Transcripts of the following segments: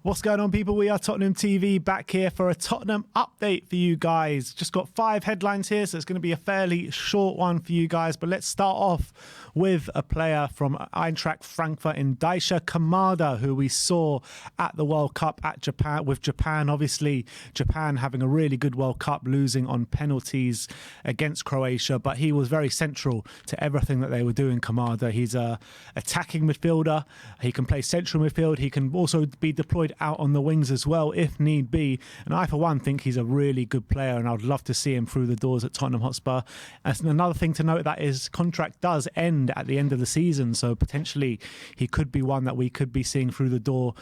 What's going on, people? We are Tottenham TV, back here for a Tottenham update for you guys. Just got 5 headlines here, so it's going to be a fairly short one for you guys. But let's start off with a player from Eintracht Frankfurt in Daisha Kamada, who we saw at the World Cup at Japan. With Japan, obviously, Japan having a really good World Cup, losing on penalties against Croatia. But he was very central to everything that they were doing, Kamada. He's a attacking midfielder. He can play central midfield. He can also be deployed out on the wings as well if need be, and I for one think he's a really good player, and I'd love to see him through the doors at Tottenham Hotspur. And another thing to note, that his contract does end at the end of the season, so potentially he could be one that we could be seeing through the door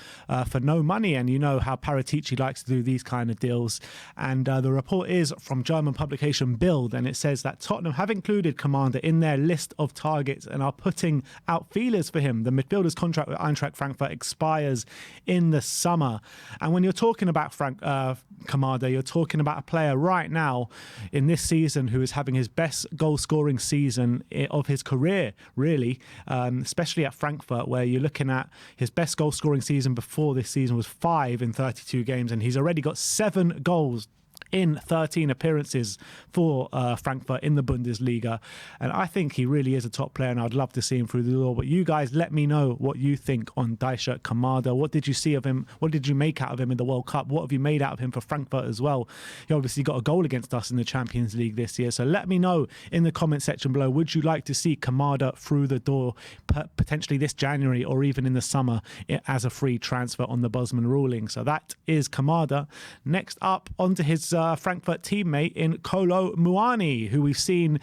for no money. And you know how Paratici likes to do these kind of deals. And the report is from German publication Bild, and it says that Tottenham have included Kamada in their list of targets and are putting out feelers for him. The midfielder's contract with Eintracht Frankfurt expires in the summer. And when you're talking about Kamada, you're talking about a player right now in this season who is having his best goal scoring season of his career, really, especially at Frankfurt, where you're looking at his best goal scoring season before this season was 5 in 32 games, and he's already got 7 goals in 13 appearances for Frankfurt in the Bundesliga. And I think he really is a top player, and I'd love to see him through the door. But you guys, let me know what you think on Daisha Kamada. What did you see of him? What did you make out of him in the World Cup? What have you made out of him for Frankfurt as well? He obviously got a goal against us in the Champions League this year. So let me know in the comment section below. Would you like to see Kamada through the door potentially this January or even in the summer as a free transfer on the Bosman ruling? So that is Kamada. Next up, onto his Frankfurt teammate in Kolo Muani, who we've seen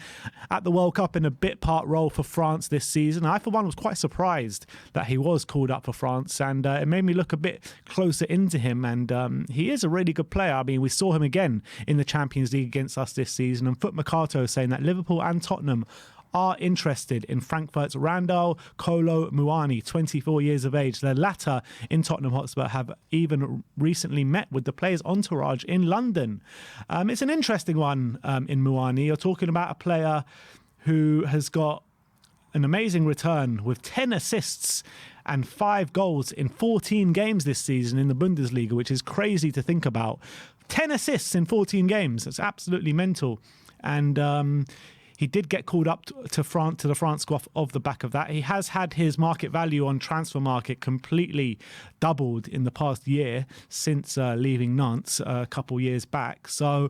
at the World Cup in a bit part role for France this season. I, for one, was quite surprised that he was called up for France, and it made me look a bit closer into him. And he is a really good player. I mean, we saw him again in the Champions League against us this season. And Foot Mercato saying that Liverpool and Tottenham are interested in Frankfurt's Randall Kolo Muani, 24 years of age. The latter in Tottenham Hotspur have even recently met with the player's entourage in London. It's an interesting one in Muani. You're talking about a player who has got an amazing return with 10 assists and 5 goals in 14 games this season in the Bundesliga, which is crazy to think about. 10 assists in 14 games. That's absolutely mental. And he did get called up to the France squad off the back of that. He has had his market value on transfer market completely doubled in the past year since leaving Nantes a couple years back. So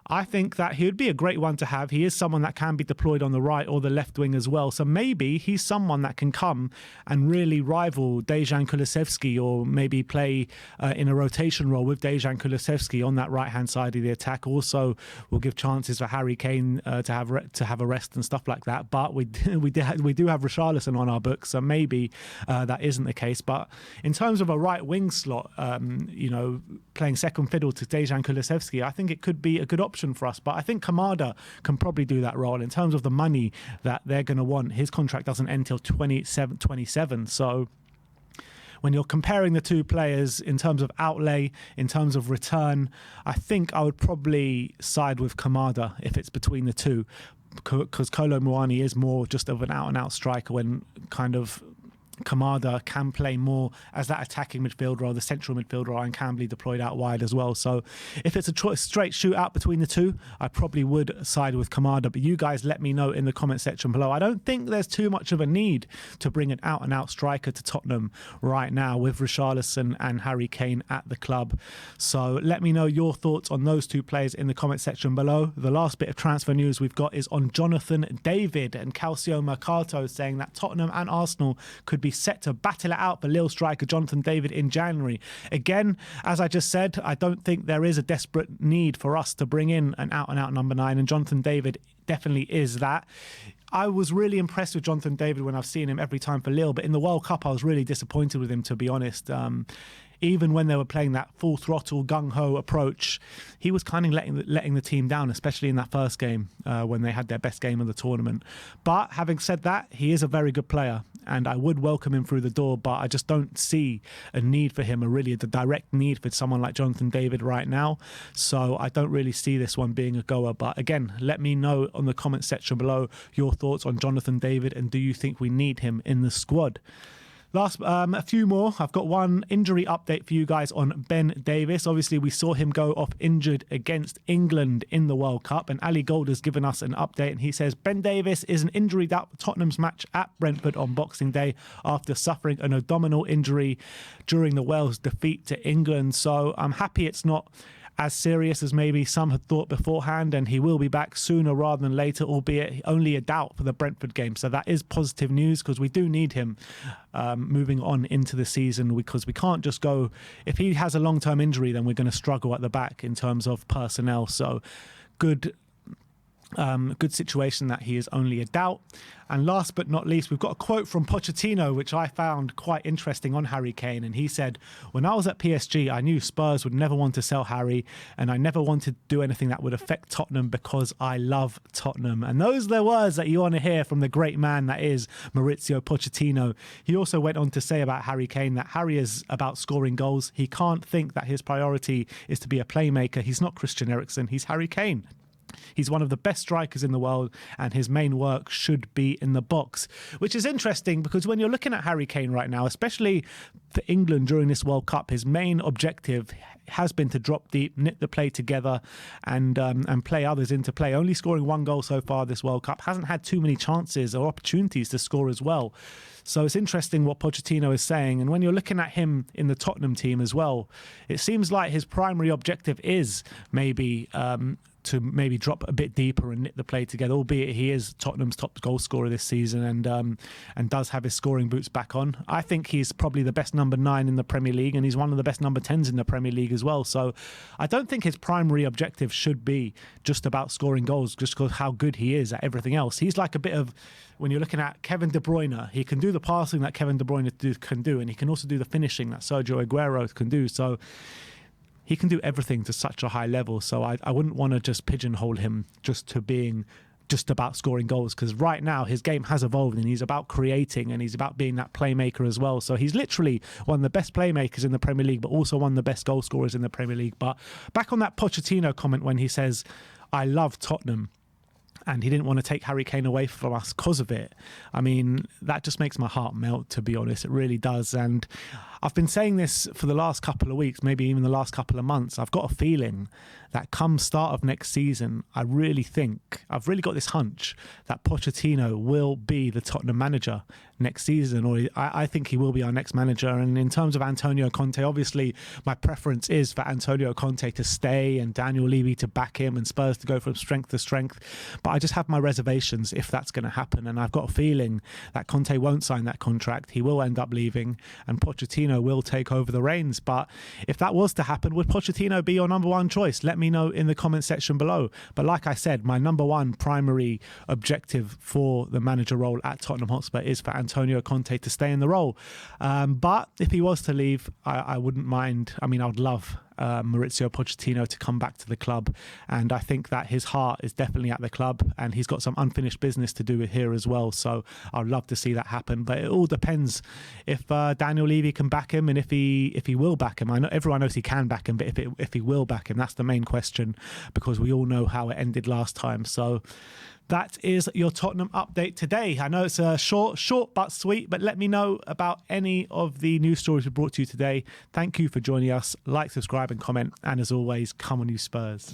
I think that he would be a great one to have. He is someone that can be deployed on the right or the left wing as well. So maybe he's someone that can come and really rival Dejan Kulusevski, or maybe play in a rotation role with Dejan Kulusevski on that right-hand side of the attack. Also, will give chances for Harry Kane to have a rest and stuff like that. But we do have Richarlison on our books, so maybe that isn't the case. But in terms of a right wing slot, playing second fiddle to Dejan Kulusevski, I think it could be a good option for us. But I think Kamada can probably do that role. In terms of the money that they're going to want, his contract doesn't end till 27. So when you're comparing the two players in terms of outlay, in terms of return, I think I would probably side with Kamada if it's between the two, because Kolo Muani is more just of an out-and-out striker, when kind of Kamada can play more as that attacking midfielder or the central midfielder, and can be deployed out wide as well. So if it's a straight shootout between the two, I probably would side with Kamada. But you guys let me know in the comment section below. I don't think there's too much of a need to bring an out-and-out striker to Tottenham right now with Richarlison and Harry Kane at the club. So let me know your thoughts on those two players in the comment section below. The last bit of transfer news we've got is on Jonathan David, and Calcio Mercato saying that Tottenham and Arsenal could be set to battle it out for Lille striker Jonathan David in January. Again, as I just said, I don't think there is a desperate need for us to bring in an out-and-out number 9, and Jonathan David definitely is that. I was really impressed with Jonathan David when I've seen him every time for Lille, but in the World Cup I was really disappointed with him, to be honest. Even when they were playing that full throttle gung-ho approach, he was kind of letting the team down, especially in that first game when they had their best game of the tournament. But having said that, he is a very good player, and I would welcome him through the door, but I just don't see a need for him, the direct need for someone like Jonathan David right now. So I don't really see this one being a goer. But again, let me know on the comment section below your thoughts on Jonathan David, and do you think we need him in the squad? Last, a few more. I've got one injury update for you guys on Ben Davies. Obviously, we saw him go off injured against England in the World Cup, and Ali Gold has given us an update, and he says Ben Davies is an injury doubt for Tottenham's match at Brentford on Boxing Day after suffering an abdominal injury during the Wales defeat to England. So I'm happy it's not as serious as maybe some had thought beforehand, and he will be back sooner rather than later, albeit only a doubt for the Brentford game. So that is positive news, because we do need him moving on into the season, because we can't just go, if he has a long-term injury, then we're going to struggle at the back in terms of personnel. So good situation that he is only a doubt. And last but not least, we've got a quote from Pochettino, which I found quite interesting on Harry Kane. And he said, "When I was at PSG, I knew Spurs would never want to sell Harry, and I never wanted to do anything that would affect Tottenham because I love Tottenham." And those are the words that you want to hear from the great man that is Mauricio Pochettino. He also went on to say about Harry Kane that Harry is about scoring goals. He can't think that his priority is to be a playmaker. He's not Christian Eriksen, he's Harry Kane. He's one of the best strikers in the world, and his main work should be in the box, which is interesting because when you're looking at Harry Kane right now, especially for England during this World Cup, his main objective has been to drop deep, knit the play together, and play others into play. Only scoring one goal so far this World Cup, hasn't had too many chances or opportunities to score as well. So it's interesting what Pochettino is saying. And when you're looking at him in the Tottenham team as well, it seems like his primary objective is maybe to maybe drop a bit deeper and knit the play together, albeit he is Tottenham's top goal scorer this season and does have his scoring boots back on. I think he's probably the best number 9 in the Premier League, and he's one of the best number 10s in the Premier League as well. So I don't think his primary objective should be just about scoring goals, just because how good he is at everything else. He's like a bit of, when you're looking at Kevin De Bruyne, he can do the passing that Kevin De Bruyne can do, and he can also do the finishing that Sergio Aguero can do. So he can do everything to such a high level. So I wouldn't want to just pigeonhole him just to being just about scoring goals, because right now his game has evolved and he's about creating and he's about being that playmaker as well. So he's literally one of the best playmakers in the Premier League, but also one of the best goal scorers in the Premier League. But back on that Pochettino comment when he says, "I love Tottenham," and he didn't want to take Harry Kane away from us because of it. I mean, that just makes my heart melt, to be honest. It really does. And I've been saying this for the last couple of weeks, maybe even the last couple of months. I've got a feeling that come start of next season, I've really got this hunch that Pochettino will be the Tottenham manager next season, or I think he will be our next manager. And in terms of Antonio Conte, obviously my preference is for Antonio Conte to stay and Daniel Levy to back him and Spurs to go from strength to strength. But I just have my reservations if that's going to happen. And I've got a feeling that Conte won't sign that contract. He will end up leaving and Pochettino will take over the reins. But if that was to happen, would Pochettino be your number one choice? Let me know in the comment section below. But like I said, my number one primary objective for the manager role at Tottenham Hotspur is for Antonio Conte to stay in the role. But if he was to leave, I wouldn't mind. I mean, I would love Mauricio Pochettino to come back to the club, and I think that his heart is definitely at the club and he's got some unfinished business to do here as well. So I'd love to see that happen, but it all depends if Daniel Levy can back him and if he will back him. I know everyone knows he can back him, but if he will back him, that's the main question, because we all know how it ended last time. So that is your Tottenham update today. I know it's a short but sweet, but let me know about any of the news stories we brought to you today. Thank you for joining us. Like, subscribe and comment. And as always, come on you Spurs.